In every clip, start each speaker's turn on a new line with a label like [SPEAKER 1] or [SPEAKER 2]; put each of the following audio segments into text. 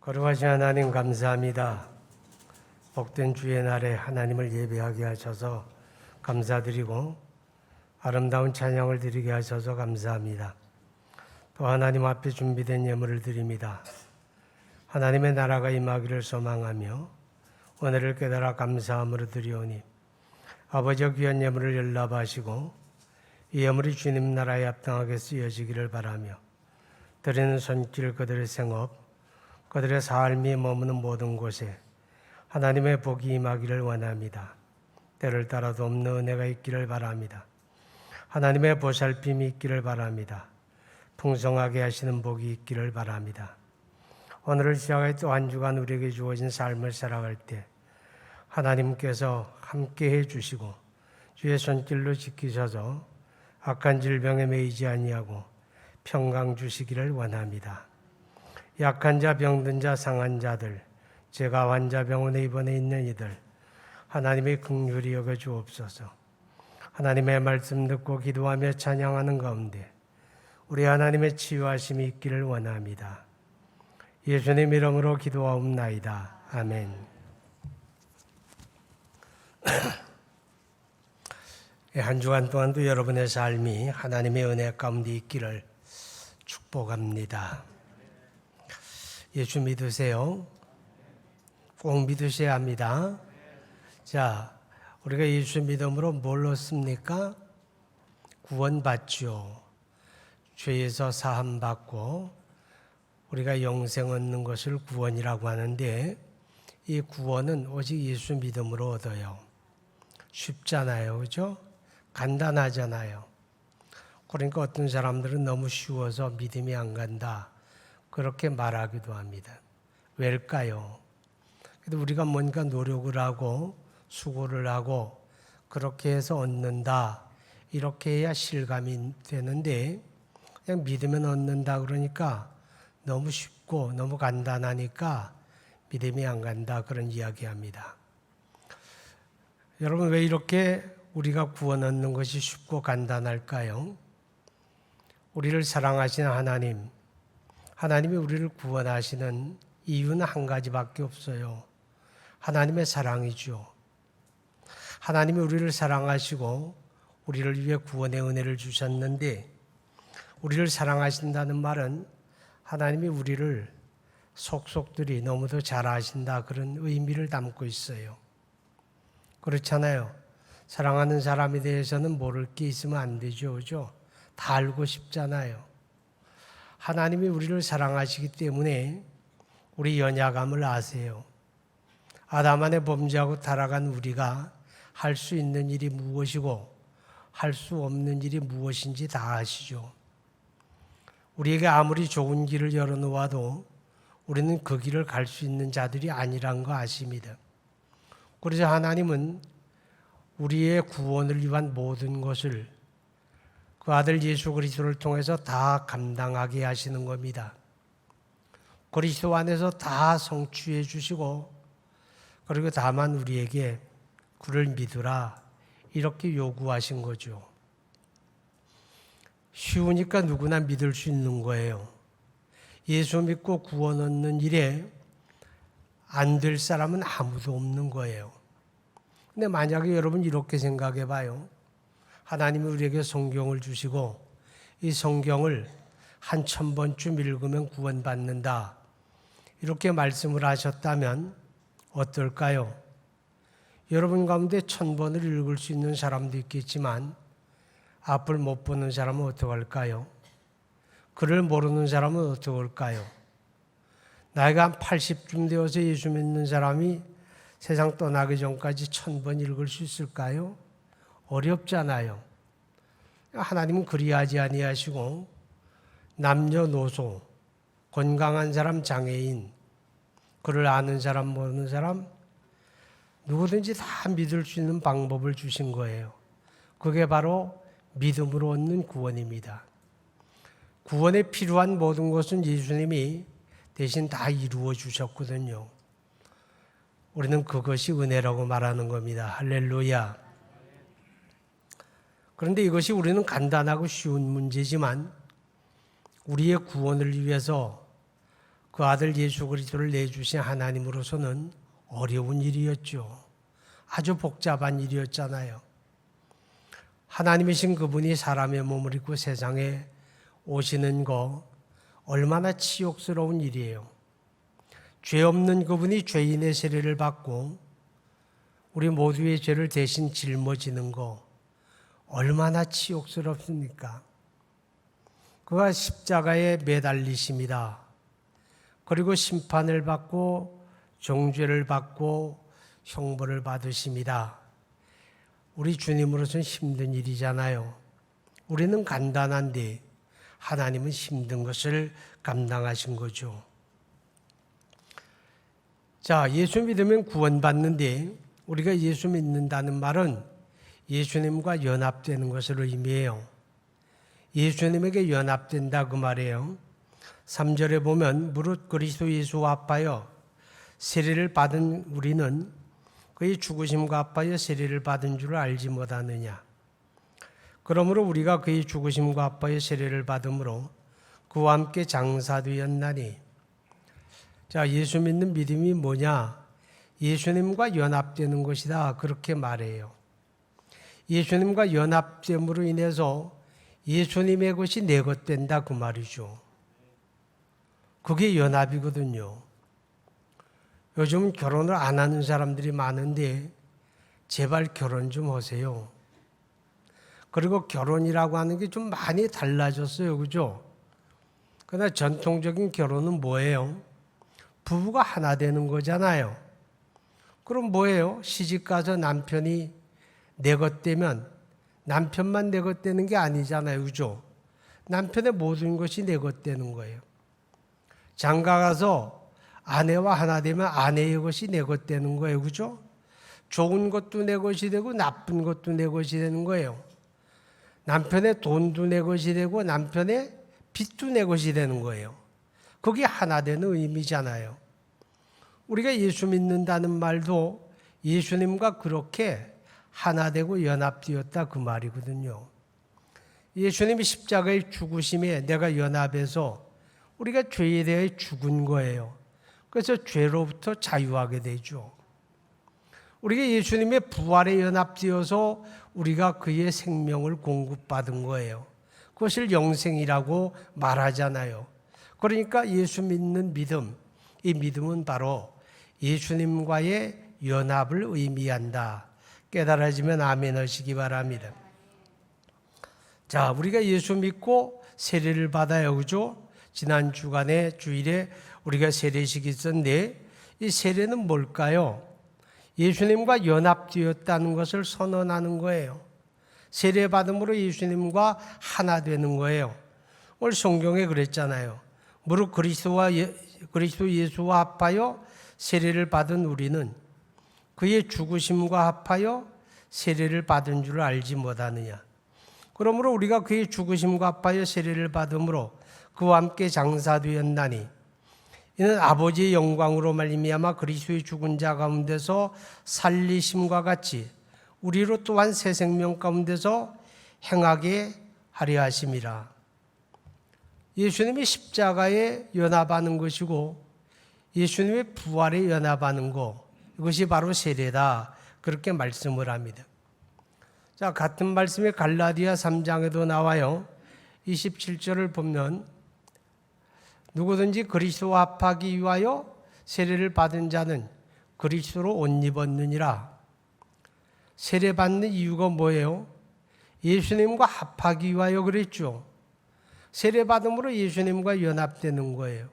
[SPEAKER 1] 거룩하신 하나님 감사합니다. 복된 주의 날에 하나님을 예배하게 하셔서 감사드리고 아름다운 찬양을 드리게 하셔서 감사합니다. 또 하나님 앞에 준비된 예물을 드립니다. 하나님의 나라가 임하기를 소망하며 은혜를 깨달아 감사함으로 드리오니 아버지의 귀한 예물을 연락하시고 이 예물이 주님 나라에 합당하게 쓰여지기를 바라며 드리는 손길 그들의 생업 그들의 삶이 머무는 모든 곳에 하나님의 복이 임하기를 원합니다. 때를 따라도 없는 은혜가 있기를 바랍니다. 하나님의 보살핌이 있기를 바랍니다. 풍성하게 하시는 복이 있기를 바랍니다. 오늘을 시작해 또 한 주간 우리에게 주어진 삶을 살아갈 때 하나님께서 함께해 주시고 주의 손길로 지키셔서 악한 질병에 매이지 아니하고 평강 주시기를 원합니다. 약한 자, 병든 자, 상한 자들, 제가 환자 병원에 입원해 있는 이들 하나님의 긍휼히 여겨 주옵소서. 하나님의 말씀 듣고 기도하며 찬양하는 가운데 우리 하나님의 치유하심이 있기를 원합니다. 예수님 이름으로 기도하옵나이다. 아멘. 한 주간 동안도 여러분의 삶이 하나님의 은혜 가운데 있기를 축복합니다. 예수 믿으세요? 꼭 믿으셔야 합니다. 자, 우리가 예수 믿음으로 뭘 얻습니까? 구원받죠. 죄에서 사함받고 우리가 영생 얻는 것을 구원이라고 하는데 이 구원은 오직 예수 믿음으로 얻어요. 쉽잖아요. 그죠? 간단하잖아요. 그러니까 어떤 사람들은 너무 쉬워서 믿음이 안 간다. 그렇게 말하기도 합니다. 왜일까요? 그래도 우리가 뭔가 노력을 하고 수고를 하고 그렇게 해서 얻는다. 이렇게 해야 실감이 되는데 그냥 믿으면 얻는다 그러니까 너무 쉽고 너무 간단하니까 믿음이 안 간다. 그런 이야기합니다. 여러분 왜 이렇게 우리가 구원 얻는 것이 쉽고 간단할까요? 우리를 사랑하시는 하나님이 우리를 구원하시는 이유는 한 가지밖에 없어요. 하나님의 사랑이죠. 하나님이 우리를 사랑하시고 우리를 위해 구원의 은혜를 주셨는데 우리를 사랑하신다는 말은 하나님이 우리를 속속들이 너무도 잘 아신다 그런 의미를 담고 있어요. 그렇잖아요. 사랑하는 사람에 대해서는 모를 게 있으면 안 되죠. 그죠? 다 알고 싶잖아요. 하나님이 우리를 사랑하시기 때문에 우리 연약함을 아세요. 아담 안에 범죄하고 타락한 우리가 할 수 있는 일이 무엇이고 할 수 없는 일이 무엇인지 다 아시죠. 우리에게 아무리 좋은 길을 열어놓아도 우리는 그 길을 갈 수 있는 자들이 아니란 거 아십니다. 그래서 하나님은 우리의 구원을 위한 모든 것을 그 아들 예수 그리스도를 통해서 다 감당하게 하시는 겁니다. 그리스도 안에서 다 성취해 주시고 그리고 다만 우리에게 그를 믿으라 이렇게 요구하신 거죠. 쉬우니까 누구나 믿을 수 있는 거예요. 예수 믿고 구원 얻는 일에 안 될 사람은 아무도 없는 거예요. 근데 만약에 여러분 이렇게 생각해 봐요. 하나님이 우리에게 성경을 주시고 이 성경을 한 1000번쯤 읽으면 구원받는다. 이렇게 말씀을 하셨다면 어떨까요? 여러분 가운데 1000번을 읽을 수 있는 사람도 있겠지만 앞을 못 보는 사람은 어떡할까요? 글을 모르는 사람은 어떡할까요? 나이가 한 80쯤 되어서 예수 믿는 사람이 세상 떠나기 전까지 1000번 읽을 수 있을까요? 어렵잖아요. 하나님은 그리하지 아니하시고 남녀노소, 건강한 사람, 장애인, 그를 아는 사람, 모르는 사람 누구든지 다 믿을 수 있는 방법을 주신 거예요. 그게 바로 믿음으로 얻는 구원입니다. 구원에 필요한 모든 것은 예수님이 대신 다 이루어 주셨거든요. 우리는 그것이 은혜라고 말하는 겁니다. 할렐루야. 그런데 이것이 우리는 간단하고 쉬운 문제지만 우리의 구원을 위해서 그 아들 예수 그리스도를 내주신 하나님으로서는 어려운 일이었죠. 아주 복잡한 일이었잖아요. 하나님이신 그분이 사람의 몸을 입고 세상에 오시는 거 얼마나 치욕스러운 일이에요. 죄 없는 그분이 죄인의 세례를 받고 우리 모두의 죄를 대신 짊어지는 거 얼마나 치욕스럽습니까? 그가 십자가에 매달리심이다. 그리고 심판을 받고 정죄를 받고 형벌을 받으심이다. 우리 주님으로서는 힘든 일이잖아요. 우리는 간단한데 하나님은 힘든 것을 감당하신 거죠. 자, 예수 믿으면 구원받는데 우리가 예수 믿는다는 말은 예수님과 연합되는 것을 의미해요. 예수님에게 연합된다 그 말이에요. 3절에 보면 무릇 그리스도 예수와 합하여 세례를 받은 우리는 그의 죽으심과 합하여 세례를 받은 줄 알지 못하느냐. 그러므로 우리가 그의 죽으심과 합하여 세례를 받음으로 그와 함께 장사되었나니. 자, 예수 믿는 믿음이 뭐냐? 예수님과 연합되는 것이다. 그렇게 말해요. 예수님과 연합됨으로 인해서 예수님의 것이 내 것 된다 그 말이죠. 그게 연합이거든요. 요즘 결혼을 안 하는 사람들이 많은데 제발 결혼 좀 하세요. 그리고 결혼이라고 하는 게 좀 많이 달라졌어요. 그죠? 그러나 전통적인 결혼은 뭐예요? 부부가 하나 되는 거잖아요. 그럼 뭐예요? 시집 가서 남편이 내 것 되면 남편만 내 것 되는 게 아니잖아요. 그죠? 남편의 모든 것이 내 것 되는 거예요. 장가 가서 아내와 하나 되면 아내의 것이 내 것 되는 거예요. 그죠? 좋은 것도 내 것이 되고 나쁜 것도 내 것이 되는 거예요. 남편의 돈도 내 것이 되고 남편의 빚도 내 것이 되는 거예요. 그게 하나 되는 의미잖아요. 우리가 예수 믿는다는 말도 예수님과 그렇게 하나 되고 연합되었다 그 말이거든요. 예수님이 십자가의 죽으심에 내가 연합해서 우리가 죄에 대해 죽은 거예요. 그래서 죄로부터 자유하게 되죠. 우리가 예수님의 부활에 연합되어서 우리가 그의 생명을 공급받은 거예요. 그것을 영생이라고 말하잖아요. 그러니까 예수 믿는 믿음, 이 믿음은 바로 예수님과의 연합을 의미한다. 깨달아지면 아멘 하시기 바랍니다. 자, 우리가 예수 믿고 세례를 받아요. 그죠? 지난 주간에 주일에 우리가 세례식이 있었는데 이 세례는 뭘까요? 예수님과 연합되었다는 것을 선언하는 거예요. 세례 받음으로 예수님과 하나 되는 거예요. 오늘 성경에 그랬잖아요. 무릇 그리스도 예수와 합하여 세례를 받은 우리는 그의 죽으심과 합하여 세례를 받은 줄 알지 못하느냐. 그러므로 우리가 그의 죽으심과 합하여 세례를 받음으로 그와 함께 장사되었나니 이는 아버지의 영광으로 말미암아 그리스도의 죽은 자 가운데서 살리심과 같이 우리로 또한 새 생명 가운데서 행하게 하려 하심이라. 예수님이 십자가에 연합하는 것이고 예수님의 부활에 연합하는 것, 이것이 바로 세례다. 그렇게 말씀을 합니다. 자, 같은 말씀이 갈라디아 3장에도 나와요. 27절을 보면 누구든지 그리스도와 합하기 위하여 세례를 받은 자는 그리스도로 옷 입었느니라. 세례 받는 이유가 뭐예요? 예수님과 합하기 위하여 그랬죠. 세례 받음으로 예수님과 연합되는 거예요.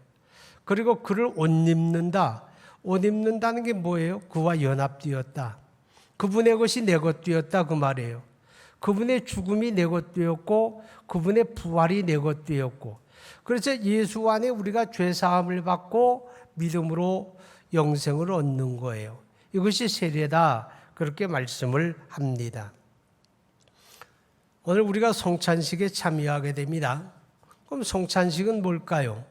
[SPEAKER 1] 그리고 그를 옷 입는다. 옷 입는다는 게 뭐예요? 그와 연합되었다. 그분의 것이 내 것 되었다 그 말이에요. 그분의 죽음이 내 것 되었고 그분의 부활이 내 것 되었고, 그래서 예수 안에 우리가 죄 사함을 받고 믿음으로 영생을 얻는 거예요. 이것이 세례다. 그렇게 말씀을 합니다. 오늘 우리가 성찬식에 참여하게 됩니다. 그럼 성찬식은 뭘까요?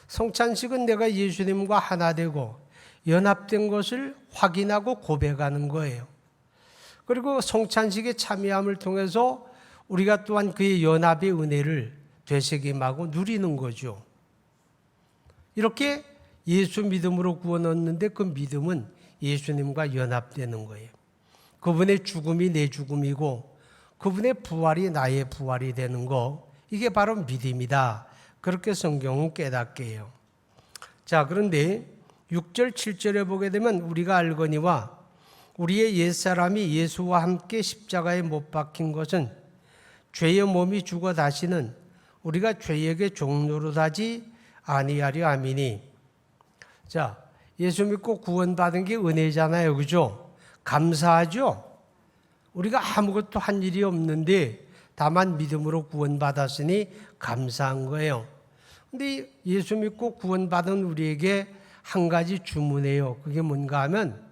[SPEAKER 1] 성찬식은 내가 예수님과 하나 되고 연합된 것을 확인하고 고백하는 거예요. 그리고 성찬식에 참여함을 통해서 우리가 또한 그의 연합의 은혜를 되새김하고 누리는 거죠. 이렇게 예수 믿음으로 구원 얻는데 그 믿음은 예수님과 연합되는 거예요. 그분의 죽음이 내 죽음이고 그분의 부활이 나의 부활이 되는 거, 이게 바로 믿음이다. 그렇게 성경은 깨닫게 해요. 자, 그런데 6절 7절에 보게 되면 우리가 알거니와 우리의 옛사람이 예수와 함께 십자가에 못 박힌 것은 죄의 몸이 죽어 다시는 우리가 죄에게 종노릇하지 아니하려 함이니. 자, 예수 믿고 구원받은 게 은혜잖아요. 그죠? 감사하죠? 우리가 아무것도 한 일이 없는데 다만 믿음으로 구원받았으니 감사한 거예요. 근데 예수 믿고 구원받은 우리에게 한 가지 주문해요. 그게 뭔가 하면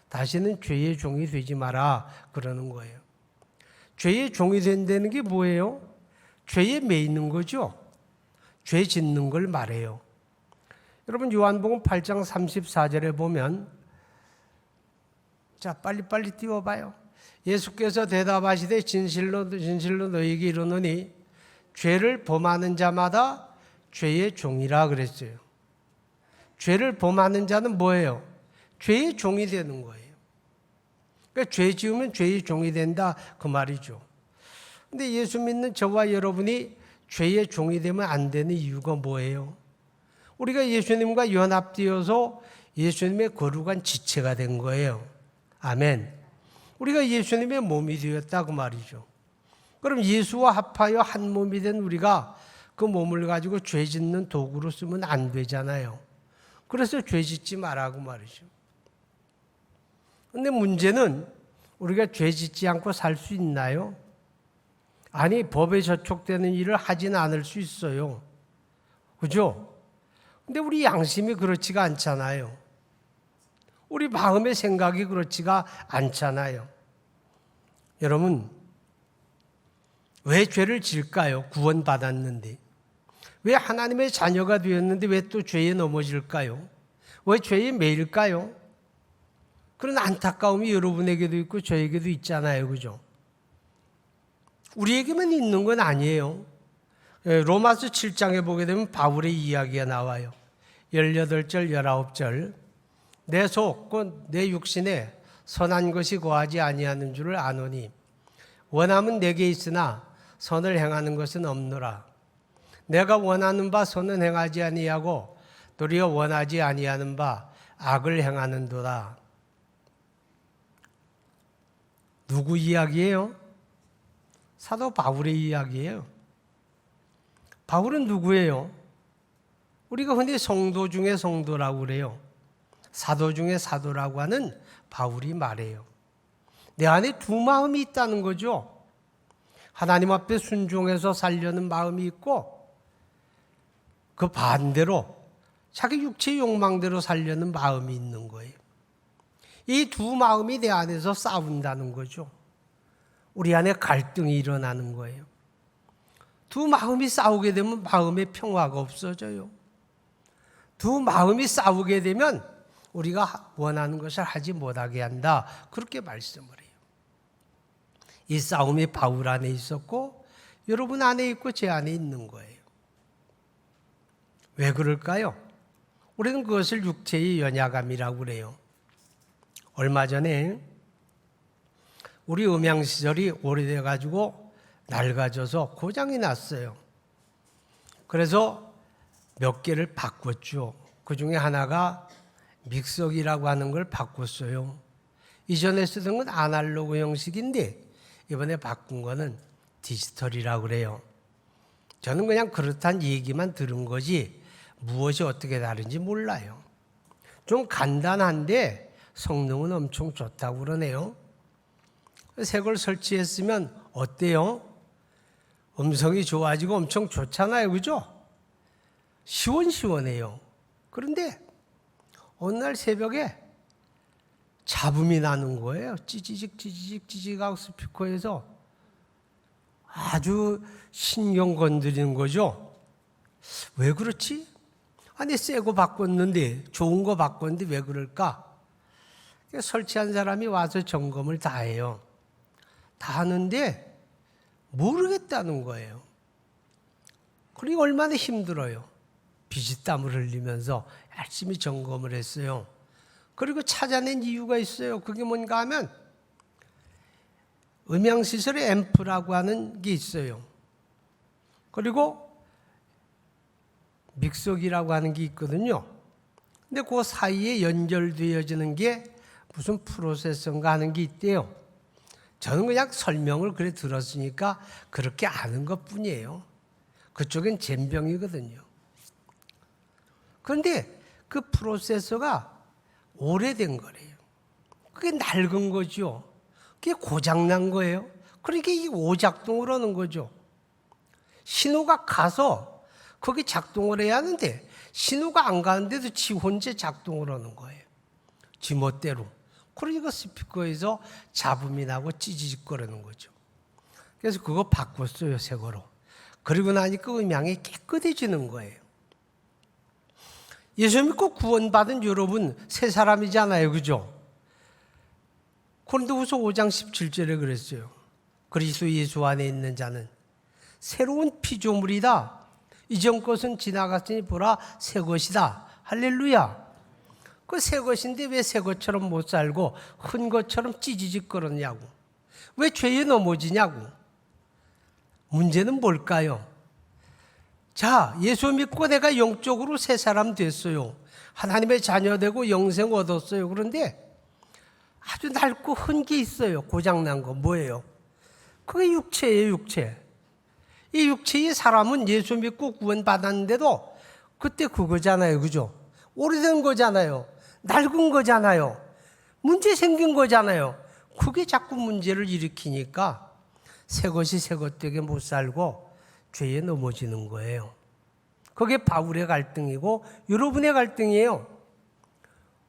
[SPEAKER 1] 다시는 죄의 종이 되지 마라 그러는 거예요. 죄의 종이 된다는 게 뭐예요? 죄에 매이는 거죠. 죄 짓는 걸 말해요. 여러분 요한복음 8장 34절에 보면, 자 빨리빨리 띄워봐요. 예수께서 대답하시되 진실로 너희에게 이르노니 죄를 범하는 자마다 죄의 종이라 그랬어요. 죄를 범하는 자는 뭐예요? 죄의 종이 되는 거예요. 그러니까 죄 지으면 죄의 종이 된다 그 말이죠. 근데 예수 믿는 저와 여러분이 죄의 종이 되면 안 되는 이유가 뭐예요? 우리가 예수님과 연합되어서 예수님의 거룩한 지체가 된 거예요. 아멘. 우리가 예수님의 몸이 되었다 그 말이죠. 그럼 예수와 합하여 한 몸이 된 우리가 그 몸을 가지고 죄 짓는 도구로 쓰면 안 되잖아요. 그래서 죄 짓지 말라고 말이죠. 근데 문제는 우리가 죄 짓지 않고 살 수 있나요? 아니, 법에 저촉되는 일을 하진 않을 수 있어요. 그죠? 근데 우리 양심이 그렇지가 않잖아요. 우리 마음의 생각이 그렇지가 않잖아요. 여러분, 왜 죄를 질까요? 구원받았는데. 왜 하나님의 자녀가 되었는데 왜 또 죄에 넘어질까요? 왜 죄에 매일까요? 그런 안타까움이 여러분에게도 있고 저에게도 있잖아요. 그죠? 우리에게만 있는 건 아니에요. 로마서 7장에 보게 되면 바울의 이야기가 나와요. 18절, 19절. 내 속, 곧 내 육신에 선한 것이 거하지 아니하는 줄을 아노니 원함은 내게 있으나 선을 행하는 것은 없노라. 내가 원하는 바 선은 행하지 아니하고 도리어 원하지 아니하는 바 악을 행하는도다. 누구 이야기예요? 사도 바울의 이야기예요. 바울은 누구예요? 우리가 흔히 성도 중에 성도라고 그래요. 사도 중에 사도라고 하는 바울이 말해요. 내 안에 두 마음이 있다는 거죠. 하나님 앞에 순종해서 살려는 마음이 있고 그 반대로 자기 육체의 욕망대로 살려는 마음이 있는 거예요. 이 두 마음이 내 안에서 싸운다는 거죠. 우리 안에 갈등이 일어나는 거예요. 두 마음이 싸우게 되면 마음의 평화가 없어져요. 두 마음이 싸우게 되면 우리가 원하는 것을 하지 못하게 한다. 그렇게 말씀을 해요. 이 싸움이 바울 안에 있었고 여러분 안에 있고 제 안에 있는 거예요. 왜 그럴까요? 우리는 그것을 육체의 연약함이라고 그래요. 얼마 전에 우리 음향시설이 오래돼 가지고 낡아져서 고장이 났어요. 그래서 몇 개를 바꿨죠. 그 중에 하나가 믹서기라고 하는 걸 바꿨어요. 이전에 쓰던 건 아날로그 형식인데 이번에 바꾼 거는 디지털이라고 그래요. 저는 그냥 그렇다는 얘기만 들은 거지 무엇이 어떻게 다른지 몰라요. 좀 간단한데 성능은 엄청 좋다고 그러네요. 새 걸 설치했으면 어때요? 음성이 좋아지고 엄청 좋잖아요. 그죠? 시원시원해요. 그런데 어느 날 새벽에 잡음이 나는 거예요. 찌지직하고 스피커에서 아주 신경 건드리는 거죠. 왜 그렇지? 아니 새 거 바꿨는데 좋은 거 바꿨는데 왜 그럴까? 설치한 사람이 와서 점검을 다 해요. 다 하는데 모르겠다는 거예요. 그러니 얼마나 힘들어요. 피지땀을 흘리면서 열심히 점검을 했어요. 그리고 찾아낸 이유가 있어요. 그게 뭔가 하면 음향시설에 앰프라고 하는 게 있어요. 그리고 믹서기라고 하는 게 있거든요. 근데 그 사이에 연결되어지는 게 무슨 프로세서인가 하는 게 있대요. 저는 그냥 설명을 그래 들었으니까 그렇게 아는 것뿐이에요. 그쪽엔 젬병이거든요. 그런데 그 프로세서가 오래된 거래요. 그게 낡은 거죠. 그게 고장난 거예요. 그러니까 이게 오작동을 하는 거죠. 신호가 가서 거기 작동을 해야 하는데 신호가 안 가는데도 지 혼자 작동을 하는 거예요. 지 멋대로. 그러니까 스피커에서 잡음이 나고 찌지직거리는 거죠. 그래서 그거 바꿨어요, 새 거로. 그리고 나니까 음향이 깨끗해지는 거예요. 예수 믿고 구원받은 여러분 새 사람이잖아요, 그죠? 고린도후서 5장 17절에 그랬어요. 그리스도 예수 안에 있는 자는 새로운 피조물이다. 이전 것은 지나갔으니 보라 새 것이다. 할렐루야. 그 새 것인데 왜 새 것처럼 못 살고 흔 것처럼 찌지직거렸냐고. 왜 죄에 넘어지냐고. 문제는 뭘까요? 자, 예수 믿고 내가 영적으로 새 사람 됐어요. 하나님의 자녀 되고 영생 얻었어요. 그런데 아주 낡고 흔 게 있어요. 고장난 거 뭐예요? 그게 육체예요, 육체. 이 육체의 사람은 예수 믿고 구원받았는데도 그때 그거잖아요, 그죠? 오래된 거잖아요. 낡은 거잖아요. 문제 생긴 거잖아요. 그게 자꾸 문제를 일으키니까 새 것이 새 것 되게 못 살고 죄에 넘어지는 거예요. 그게 바울의 갈등이고 여러분의 갈등이에요.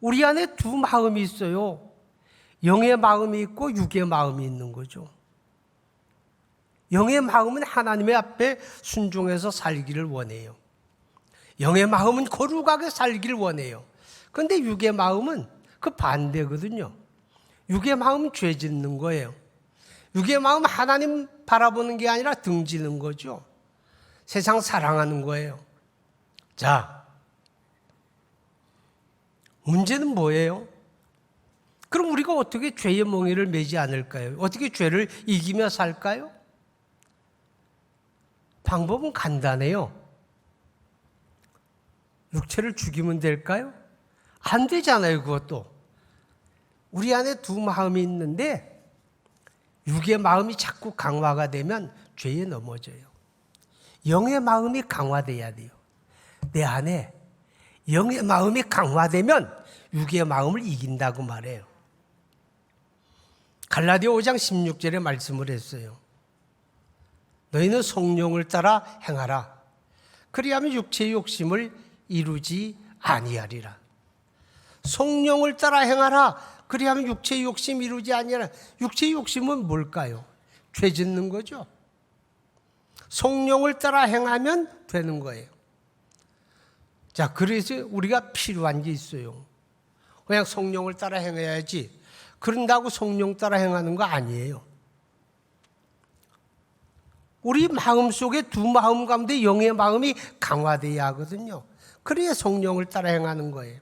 [SPEAKER 1] 우리 안에 두 마음이 있어요. 영의 마음이 있고 육의 마음이 있는 거죠. 영의 마음은 하나님의 앞에 순종해서 살기를 원해요. 영의 마음은 거룩하게 살기를 원해요. 그런데 육의 마음은 그 반대거든요. 육의 마음은 죄 짓는 거예요. 육의 마음은 하나님 바라보는 게 아니라 등지는 거죠. 세상 사랑하는 거예요. 자, 문제는 뭐예요? 그럼 우리가 어떻게 죄의 멍에를 매지 않을까요? 어떻게 죄를 이기며 살까요? 방법은 간단해요. 육체를 죽이면 될까요? 안 되잖아요, 그것도. 우리 안에 두 마음이 있는데 육의 마음이 자꾸 강화가 되면 죄에 넘어져요. 영의 마음이 강화돼야 돼요. 내 안에 영의 마음이 강화되면 육의 마음을 이긴다고 말해요. 갈라디아 5장 16절에 말씀을 했어요. 너희는 성령을 따라 행하라. 그리하면 육체의 욕심을 이루지 아니하리라. 성령을 따라 행하라. 그리하면 육체의 욕심 이루지 아니하라. 육체의 욕심은 뭘까요? 죄 짓는 거죠. 성령을 따라 행하면 되는 거예요. 자, 그래서 우리가 필요한 게 있어요. 그냥 성령을 따라 행해야지. 그런다고 성령 따라 행하는 거 아니에요. 우리 마음속에 두 마음 가운데 영의 마음이 강화되어야 하거든요. 그래야 성령을 따라 행하는 거예요.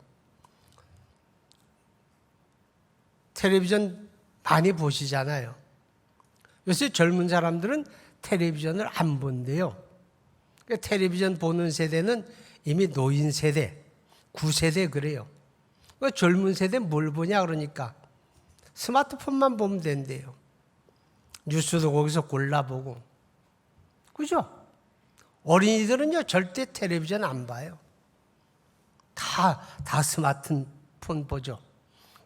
[SPEAKER 1] 텔레비전 많이 보시잖아요. 요새 젊은 사람들은 텔레비전을 안 본대요. 텔레비전 보는 세대는 이미 노인 세대, 9세대 그래요. 젊은 세대 뭘 보냐 그러니까 스마트폰만 보면 된대요. 뉴스도 거기서 골라보고. 그죠? 어린이들은요 절대 텔레비전 안 봐요. 다 스마트폰 보죠.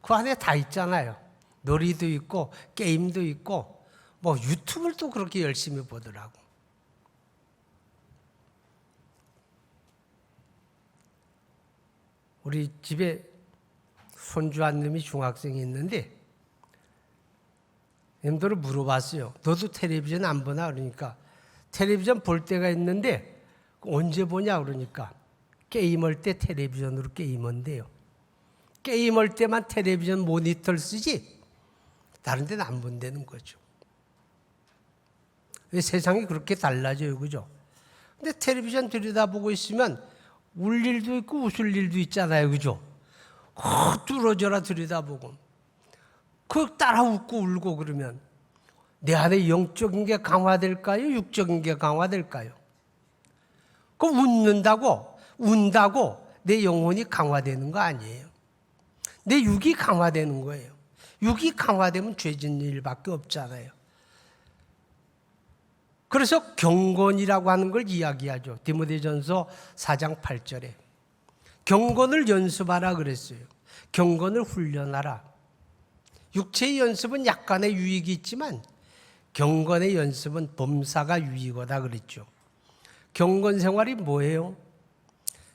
[SPEAKER 1] 그 안에 다 있잖아요. 놀이도 있고 게임도 있고 뭐 유튜브를 또 그렇게 열심히 보더라고. 우리 집에 손주 한 놈이 중학생이 있는데 놈들을 물어봤어요. 너도 텔레비전 안 보나? 그러니까 텔레비전 볼 때가 있는데 언제 보냐? 그러니까 게임할 때 텔레비전으로 게임한대요. 게임할 때만 텔레비전 모니터를 쓰지 다른 데는 안 본다는 거죠. 왜 세상이 그렇게 달라져요, 그죠? 근데 텔레비전 들여다보고 있으면 울 일도 있고 웃을 일도 있잖아요. 그죠? 뚫어져라 들여다보고 그 따라 웃고 울고 그러면 내 안에 영적인 게 강화될까요? 육적인 게 강화될까요? 그 운다고 내 영혼이 강화되는 거 아니에요. 내 육이 강화되는 거예요. 육이 강화되면 죄짓는 일밖에 없잖아요. 그래서 경건이라고 하는 걸 이야기하죠. 디모데전서 4장 8절에 경건을 연습하라 그랬어요. 경건을 훈련하라. 육체의 연습은 약간의 유익이 있지만 경건의 연습은 범사가 유익하다 그랬죠. 경건 생활이 뭐예요?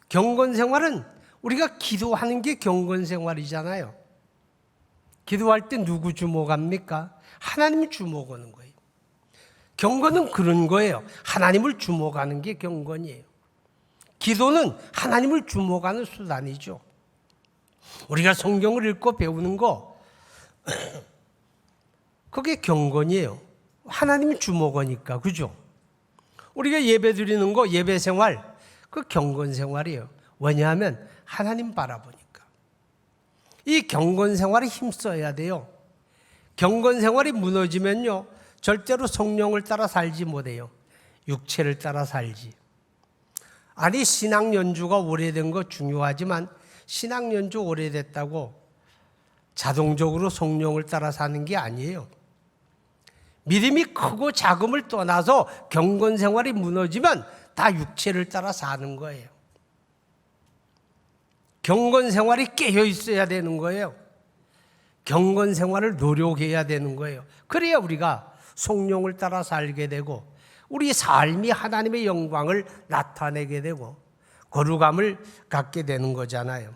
[SPEAKER 1] 경건 생활은 우리가 기도하는 게 경건 생활이잖아요. 기도할 때 누구 주목합니까? 하나님 주목하는 거예요. 경건은 그런 거예요. 하나님을 주목하는 게 경건이에요. 기도는 하나님을 주목하는 수단이죠. 우리가 성경을 읽고 배우는 거 그게 경건이에요. 하나님이 주목하니까. 그죠? 우리가 예배 드리는 거 예배 생활 그 경건 생활이에요. 왜냐하면 하나님 바라보니까. 이 경건 생활에 힘써야 돼요. 경건 생활이 무너지면요 절대로 성령을 따라 살지 못해요. 육체를 따라 살지. 아니 신앙 연주가 오래된 거 중요하지만 신앙 연주 오래됐다고 자동적으로 성령을 따라 사는 게 아니에요. 믿음이 크고 작음을 떠나서 경건 생활이 무너지면 다 육체를 따라 사는 거예요. 경건 생활이 깨어 있어야 되는 거예요. 경건 생활을 노력해야 되는 거예요. 그래야 우리가 성령을 따라 살게 되고 우리 삶이 하나님의 영광을 나타내게 되고 거룩함을 갖게 되는 거잖아요.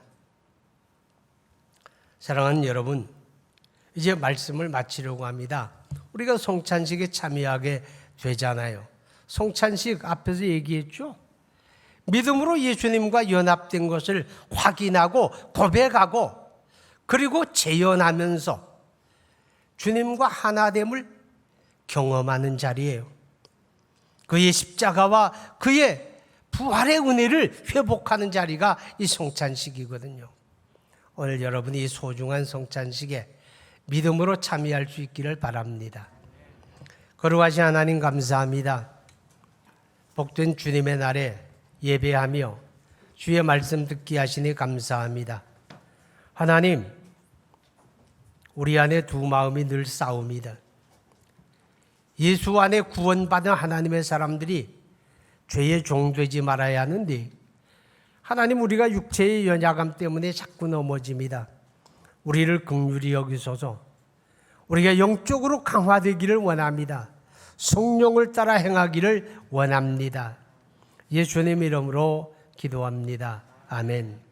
[SPEAKER 1] 사랑하는 여러분, 이제 말씀을 마치려고 합니다. 우리가 성찬식에 참여하게 되잖아요. 성찬식 앞에서 얘기했죠. 믿음으로 예수님과 연합된 것을 확인하고 고백하고 그리고 재현하면서 주님과 하나됨을 경험하는 자리예요. 그의 십자가와 그의 부활의 은혜를 회복하는 자리가 이 성찬식이거든요. 오늘 여러분이 이 소중한 성찬식에 믿음으로 참여할 수 있기를 바랍니다. 거룩하신 하나님 감사합니다. 복된 주님의 날에 예배하며 주의 말씀 듣게 하시니 감사합니다. 하나님, 우리 안에 두 마음이 늘 싸웁니다. 예수 안에 구원받은 하나님의 사람들이 죄의 종되지 말아야 하는데 하나님 우리가 육체의 연약함 때문에 자꾸 넘어집니다. 우리를 긍휼히 여기소서. 우리가 영적으로 강화되기를 원합니다. 성령을 따라 행하기를 원합니다. 예수님 이름으로 기도합니다. 아멘.